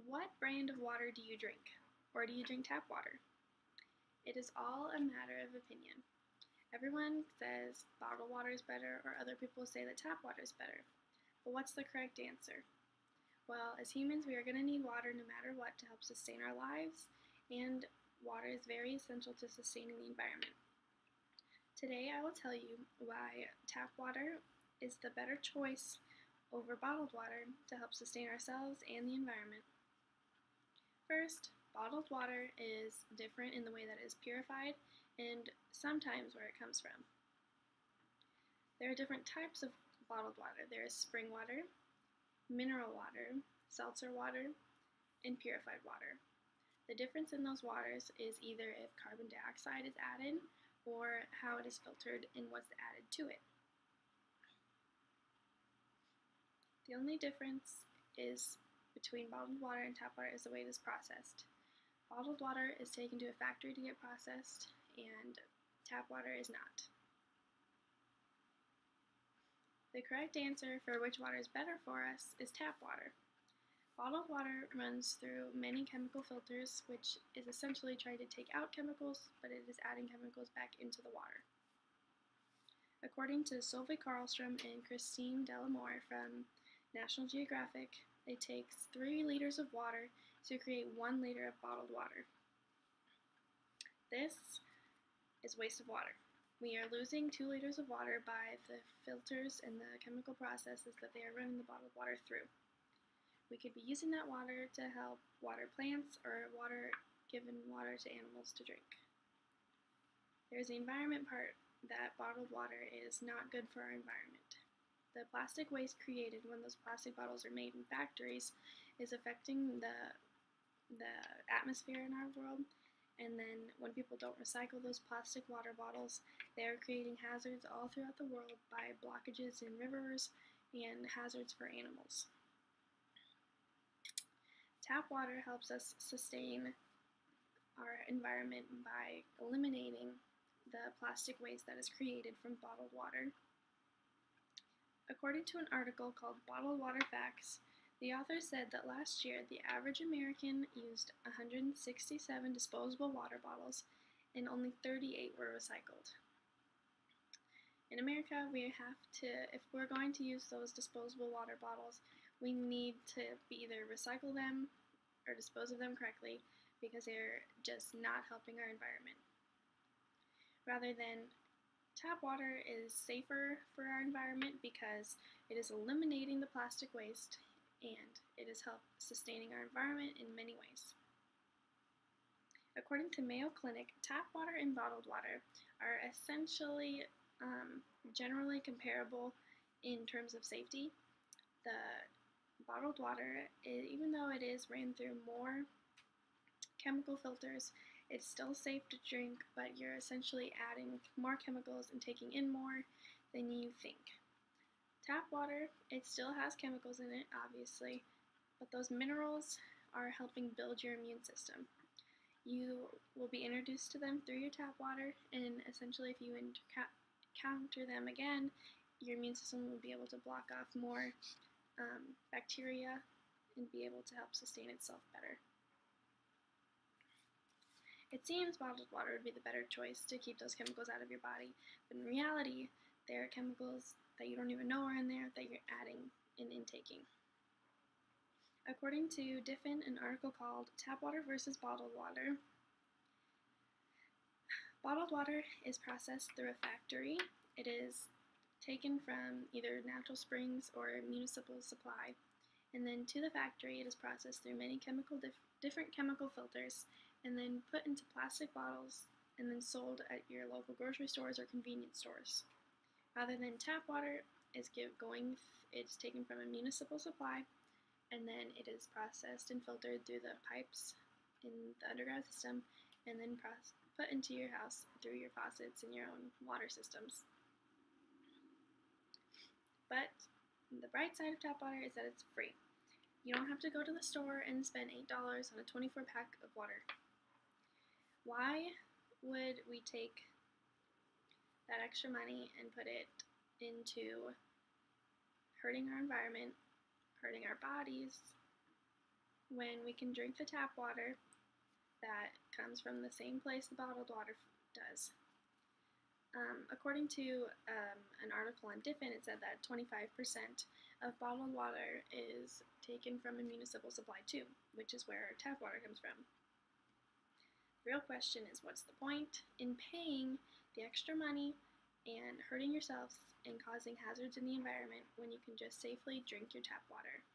What brand of water do you drink? Or do you drink tap water? It is all a matter of opinion. Everyone says bottled water is better, or other people say that tap water is better. But what's the correct answer? Well, as humans, we are going to need water no matter what to help sustain our lives, and water is very essential to sustaining the environment. Today, I will tell you why tap water is the better choice over bottled water to help sustain ourselves and the environment. First, bottled water is different in the way that it is purified and sometimes where it comes from. There are different types of bottled water. There is spring water, mineral water, seltzer water, and purified water. The difference in those waters is either if carbon dioxide is added or how it is filtered and what's added to it. The only difference is between bottled water and tap water is the way it is processed. Bottled water is taken to a factory to get processed, and tap water is not. The correct answer for which water is better for us is tap water. Bottled water runs through many chemical filters, which is essentially trying to take out chemicals, but it is adding chemicals back into the water. According to Solveig Karlstrom and Christine Delamore from National Geographic, it takes 3 liters of water to create 1 liter of bottled water. This is waste of water. We are losing 2 liters of water by the filters and the chemical processes that they are running the bottled water through. We could be using that water to help water plants or giving water to animals to drink. There's the environment part that bottled water is not good for our environment. The plastic waste created when those plastic bottles are made in factories is affecting the atmosphere in our world, and then when people don't recycle those plastic water bottles, they are creating hazards all throughout the world by blockages in rivers and hazards for animals. Tap water helps us sustain our environment by eliminating the plastic waste that is created from bottled water. According to an article called Bottled Water Facts, the author said that last year the average American used 167 disposable water bottles and only 38 were recycled. In America, if we're going to use those disposable water bottles, we need to either recycle them or dispose of them correctly because they're just not helping our environment. Rather than tap water is safer for our environment because it is eliminating the plastic waste and it is sustaining our environment in many ways. According to Mayo Clinic, tap water and bottled water are essentially generally comparable in terms of safety. The bottled water, even though it is ran through more chemical filters, it's still safe to drink, but you're essentially adding more chemicals and taking in more than you think. Tap water, it still has chemicals in it, obviously, but those minerals are helping build your immune system. You will be introduced to them through your tap water, and essentially if you encounter them again, your immune system will be able to block off more bacteria and be able to help sustain itself better. It seems bottled water would be the better choice to keep those chemicals out of your body, but in reality, there are chemicals that you don't even know are in there that you're adding and intaking. According to Diffin, an article called Tap Water versus Bottled Water, bottled water is processed through a factory. It is taken from either natural springs or municipal supply, and then to the factory it is processed through many different chemical filters and then put into plastic bottles and then sold at your local grocery stores or convenience stores. Rather than tap water, it's taken from a municipal supply and then it is processed and filtered through the pipes in the underground system and then put into your house through your faucets and your own water systems. But the bright side of tap water is that it's free. You don't have to go to the store and spend $8 on a 24 pack of water. Why would we take that extra money and put it into hurting our environment, hurting our bodies, when we can drink the tap water that comes from the same place the bottled water does. According to an article on Diffin, it said that 25% of bottled water is taken from a municipal supply too, which is where tap water comes from. The real question is, what's the point in paying the extra money and hurting yourselves and causing hazards in the environment when you can just safely drink your tap water?